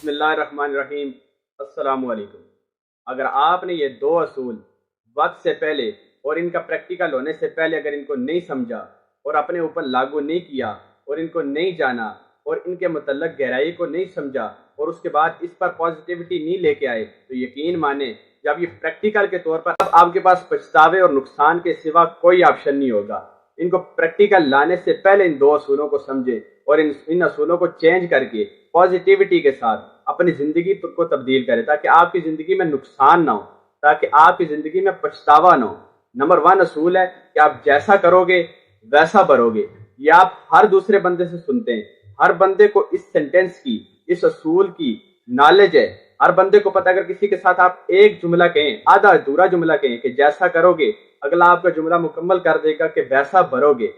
بسم اللہ الرحمن الرحیم۔ السلام علیکم۔ اگر آپ نے یہ دو اصول وقت سے پہلے اور ان کا پریکٹیکل ہونے سے پہلے اگر ان کو نہیں سمجھا اور اپنے اوپر لاگو نہیں کیا اور ان کو نہیں جانا اور ان کے متعلق گہرائی کو نہیں سمجھا اور اس کے بعد اس پر پازیٹیوٹی نہیں لے کے آئے تو یقین مانیں جب یہ پریکٹیکل کے طور پر اب آپ کے پاس پچھتاوے اور نقصان کے سوا کوئی آپشن نہیں ہوگا۔ ان کو پریکٹیکل لانے سے پہلے ان دو اصولوں کو سمجھے اور ان اصولوں کو چینج کر کے پازیٹیوٹی کے ساتھ اپنی زندگی کو تبدیل کرے تاکہ آپ کی زندگی میں نقصان نہ ہو، تاکہ آپ کی زندگی میں پچھتاوا نہ ہو۔ نمبر 1 اصول ہے کہ آپ جیسا کرو گے ویسا بھرو گے۔ یہ آپ ہر دوسرے بندے سے سنتے ہیں، ہر بندے کو اس سینٹینس کی، اس اصول کی نالج ہے۔ ہر بندے کو پتہ، اگر کسی کے ساتھ آپ ایک جملہ کہیں، آدھا ادھورا جملہ کہیں کہ جیسا کرو گے، اگلا آپ کا جملہ مکمل کر دے گا کہ ویسا بھرو گے۔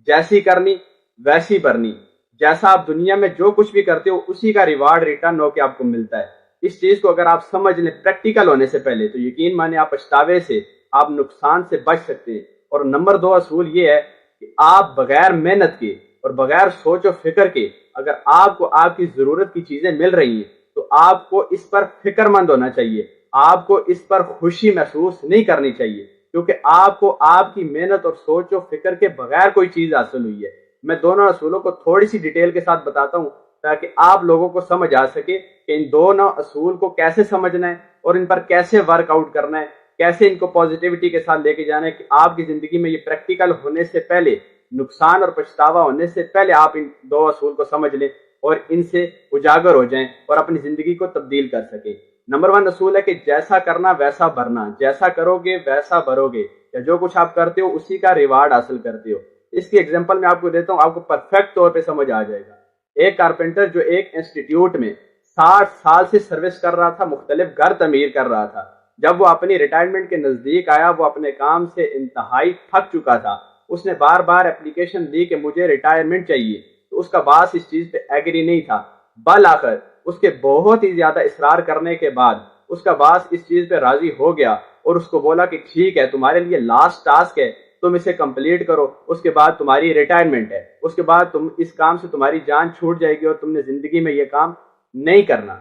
جیسی کرنی ویسی بھرنی، جیسا آپ دنیا میں جو کچھ بھی کرتے ہو اسی کا ریوارڈ ریٹرن ہو کے آپ کو ملتا ہے۔ اس چیز کو اگر آپ سمجھ لیں پریکٹیکل ہونے سے پہلے تو یقین مانیں آپ پچھتاوے سے، آپ نقصان سے بچ سکتے ہیں۔ اور نمبر 2 اصول یہ ہے کہ آپ بغیر محنت کے اور بغیر سوچ و فکر کے اگر آپ کو آپ کی ضرورت کی چیزیں مل رہی ہیں تو آپ کو اس پر فکر مند ہونا چاہیے، آپ کو اس پر خوشی محسوس نہیں کرنی چاہیے، کیونکہ آپ کو آپ کی محنت اور سوچ و فکر کے بغیر کوئی چیز حاصل ہوئی ہے۔ میں دونوں اصولوں کو تھوڑی سی ڈیٹیل کے ساتھ بتاتا ہوں تاکہ آپ لوگوں کو سمجھ آ سکے کہ ان دونوں اصول کو کیسے سمجھنا ہے اور ان پر کیسے ورک آؤٹ کرنا ہے، کیسے ان کو پازیٹیوٹی کے ساتھ لے کے جانا ہے کہ آپ کی زندگی میں یہ پریکٹیکل ہونے سے پہلے، نقصان اور پچھتاوا ہونے سے پہلے آپ ان دو اصول کو سمجھ لیں اور ان سے اجاگر ہو جائیں اور اپنی زندگی کو تبدیل کر سکیں۔ نمبر 1 اصول ہے کہ جیسا کرنا ویسا بھرنا، جیسا کرو گے ویسا بھرو گے، یا جو کچھ آپ کرتے ہو اسی کا ریوارڈ حاصل کرتے ہو۔ اس کی ایگزامپل میں آپ کو دیتا ہوں، آپ کو پرفیکٹ طور پہ سمجھ آ جائے گا۔ ایک کارپینٹر جو ایک انسٹیٹیوٹ میں 60 سال سے سروس کر رہا تھا، مختلف گھر تعمیر کر رہا تھا، جب وہ اپنی ریٹائرمنٹ کے نزدیک آیا وہ اپنے کام سے انتہائی تھک چکا تھا۔ اس نے بار بار اپلیکیشن دی کہ مجھے ریٹائرمنٹ چاہیے، تو اس کا باس اس چیز پہ ایگری نہیں تھا۔ بالآخر اس کے بہت ہی زیادہ اصرار کرنے کے بعد اس کا باس اس چیز پہ راضی ہو گیا اور اس کو بولا کہ ٹھیک ہے، تمہارے لیے لاسٹ ٹاسک ہے، تم اسے کمپلیٹ کرو، اس کے بعد تمہاری ریٹائرمنٹ ہے، اس کے بعد تم اس کام سے تمہاری جان چھوٹ جائے گی اور تم نے زندگی میں یہ کام نہیں کرنا۔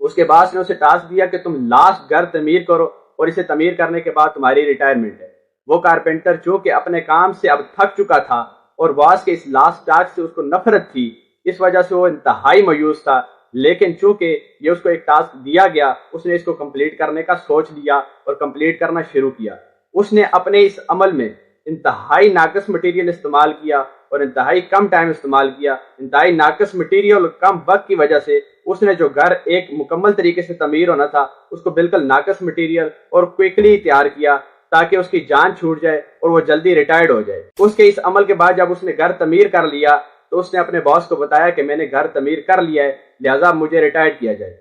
اس کے بعد نے اسے ٹاسک دیا کہ تم لاسٹ گھر تعمیر کرو اور اسے تعمیر کرنے کے بعد تمہاری ریٹائرمنٹ ہے۔ وہ کارپینٹر چونکہ اپنے کام سے اب تھک چکا تھا اور باس کے اس لاسٹ ٹاسک سے اس کو نفرت تھی، اس وجہ سے وہ انتہائی مایوس تھا، لیکن چونکہ یہ اس کو ایک ٹاسک دیا گیا اس نے اس کو کمپلیٹ کرنے کا سوچ لیا اور کمپلیٹ کرنا شروع کیا۔ اس نے اپنے اس عمل میں انتہائی ناقص مٹیریل استعمال کیا اور انتہائی کم ٹائم استعمال کیا۔ انتہائی ناقص مٹیریل اور کم وقت کی وجہ سے اس نے جو گھر ایک مکمل طریقے سے تعمیر ہونا تھا اس کو بالکل ناقص مٹیریل اور کوئکلی تیار کیا تاکہ اس کی جان چھوٹ جائے اور وہ جلدی ریٹائرڈ ہو جائے۔ اس کے اس عمل کے بعد جب اس نے گھر تعمیر کر لیا تو اس نے اپنے باس کو بتایا کہ میں نے گھر تعمیر کر لیا ہے، لہٰذا مجھے ریٹائرڈ کیا جائے۔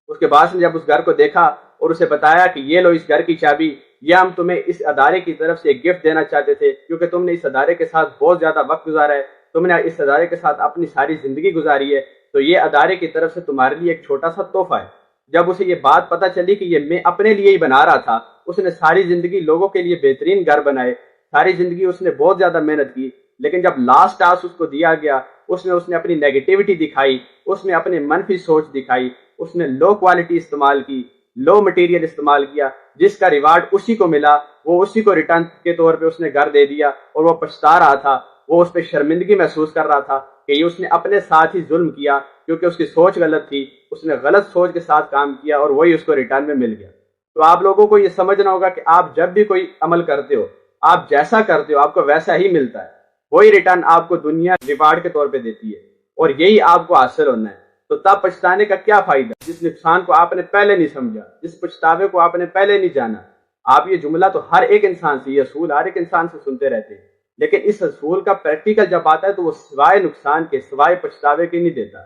اس کے باس نے جب اس گھر کو دیکھا اور اسے بتایا کہ یہ لو اس گھر کی چابی، یہ ہم تمہیں اس ادارے کی طرف سے ایک گفٹ دینا چاہتے تھے کیونکہ تم نے اس ادارے کے ساتھ بہت زیادہ وقت گزارا ہے، تم نے اس ادارے کے ساتھ اپنی ساری زندگی گزاری ہے، تو یہ ادارے کی طرف سے تمہارے لیے ایک چھوٹا سا تحفہ ہے۔ جب اسے یہ بات پتہ چلی کہ یہ میں اپنے لیے ہی بنا رہا تھا، اس نے ساری زندگی لوگوں کے لیے بہترین گھر بنائے، ساری زندگی اس نے بہت زیادہ محنت کی، لیکن جب لاسٹ ٹاسک اس کو دیا گیا اس نے اپنی نیگیٹیوٹی دکھائی، اس نے اپنی منفی سوچ دکھائی، اس نے لو کوالٹی استعمال کی، لو مٹیریل استعمال کیا، جس کا ریوارڈ اسی کو ملا، وہ اسی کو ریٹرن کے طور پہ اس نے گھر دے دیا اور وہ پچھتا رہا تھا، وہ اس پہ شرمندگی محسوس کر رہا تھا کہ یہ اس نے اپنے ساتھ ہی ظلم کیا کیونکہ اس کی سوچ غلط تھی، اس نے غلط سوچ کے ساتھ کام کیا اور وہی اس کو ریٹرن میں مل گیا۔ تو آپ لوگوں کو یہ سمجھنا ہوگا کہ آپ جب بھی کوئی عمل کرتے ہو، آپ جیسا کرتے ہو آپ کو ویسا ہی ملتا ہے، وہی ریٹرن آپ کو دنیا ریوارڈ کے طور پہ دیتی ہے اور یہی آپ کو حاصل ہونا ہے۔ تو تب پچھتانے کا کیا فائدہ؟ جس نقصان کو آپ نے پہلے نہیں سمجھا، جس پچھتاوے کو آپ نے پہلے نہیں جانا۔ آپ یہ جملہ تو ہر ایک انسان سے، یہ اصول ہر ایک انسان سے سنتے رہتے ہیں، لیکن اس اصول کا پریکٹیکل جب آتا ہے تو وہ سوائے نقصان کے، سوائے پچھتاوے کے نہیں دیتا۔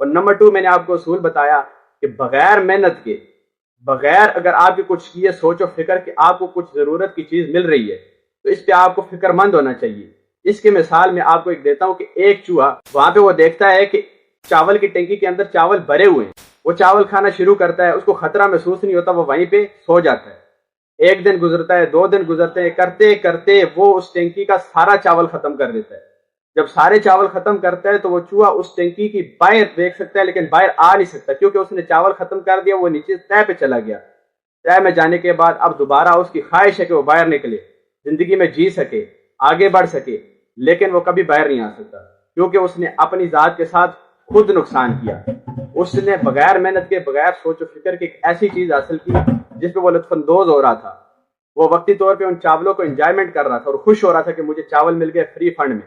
اور نمبر 2 میں نے آپ کو اصول بتایا کہ بغیر محنت کے، بغیر اگر آپ کے کچھ کیے سوچ و فکر کہ آپ کو کچھ ضرورت کی چیز مل رہی ہے تو اس پہ آپ کو فکر مند ہونا چاہیے۔ اس کی مثال میں آپ کو ایک دیتا ہوں کہ ایک چوہا وہاں پہ وہ دیکھتا ہے کہ چاول کی ٹنکی کے اندر چاول بھرے ہوئے ہیں، وہ چاول کھانا شروع کرتا ہے، اس کو خطرہ محسوس نہیں ہوتا، وہ وہیں پہ سو جاتا ہے۔ ایک دن گزرتا ہے، 2 دن گزرتے ہیں، کرتے کرتے وہ اس ٹنکی کا سارا چاول ختم کر دیتا ہے۔ جب سارے چاول ختم کرتا ہے تو وہ چوہا اس ٹنکی کی باہر دیکھ سکتا ہے لیکن باہر آ نہیں سکتا، کیونکہ اس نے چاول ختم کر دیا، وہ نیچے تہ پہ چلا گیا۔ تہ میں جانے کے بعد اب دوبارہ اس کی خواہش ہے کہ وہ باہر نکلے، زندگی میں جی سکے، آگے بڑھ سکے، لیکن وہ کبھی باہر نہیں آ سکتا، کیونکہ اس نے اپنی ذات کے ساتھ خود نقصان کیا۔ اس نے بغیر محنت کے، بغیر سوچ و فکر کے ایک ایسی چیز حاصل کی جس پہ وہ لطف اندوز ہو رہا تھا۔ وہ وقتی طور پہ ان چاولوں کو انجوائمنٹ کر رہا تھا اور خوش ہو رہا تھا کہ مجھے چاول مل گئے فری فنڈ میں۔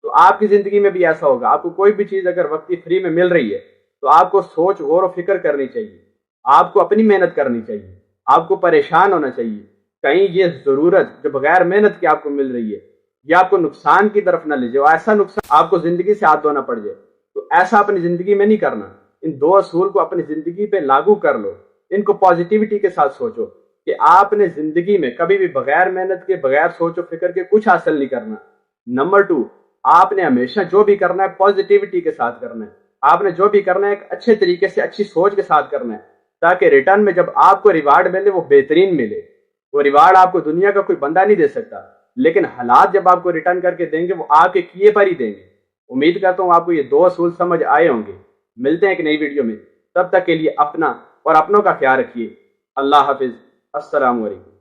تو آپ کی زندگی میں بھی ایسا ہوگا، آپ کو کوئی بھی چیز اگر وقتی فری میں مل رہی ہے تو آپ کو سوچ، غور و فکر کرنی چاہیے، آپ کو اپنی محنت کرنی چاہیے، آپ کو پریشان ہونا چاہیے، کہیں یہ ضرورت جو بغیر محنت کی آپ کو مل رہی ہے یہ آپ کو نقصان کی طرف نہ لے جائے، ایسا نقصان آپ کو زندگی سے ہاتھ دھونا پڑ جائے۔ تو ایسا اپنی زندگی میں نہیں کرنا۔ ان دو اصول کو اپنی زندگی پہ لاگو کر لو، ان کو پازیٹیوٹی کے ساتھ سوچو کہ آپ نے زندگی میں کبھی بھی بغیر محنت کے، بغیر سوچ و فکر کے کچھ حاصل نہیں کرنا۔ نمبر 2، آپ نے ہمیشہ جو بھی کرنا ہے پازیٹیوٹی کے ساتھ کرنا ہے، آپ نے جو بھی کرنا ہے ایک اچھے طریقے سے، اچھی سوچ کے ساتھ کرنا ہے، تاکہ ریٹرن میں جب آپ کو ریوارڈ ملے وہ بہترین ملے۔ وہ ریوارڈ آپ کو دنیا کا کوئی بندہ نہیں دے سکتا، لیکن حالات جب آپ کو ریٹرن کر کے دیں گے وہ آپ کے کیے پر ہی دیں گے۔ امید کرتا ہوں آپ کو یہ دو اصول سمجھ آئے ہوں گے۔ ملتے ہیں ایک نئی ویڈیو میں، تب تک کے لیے اپنا اور اپنوں کا خیال رکھیے۔ اللہ حافظ، السلام علیکم۔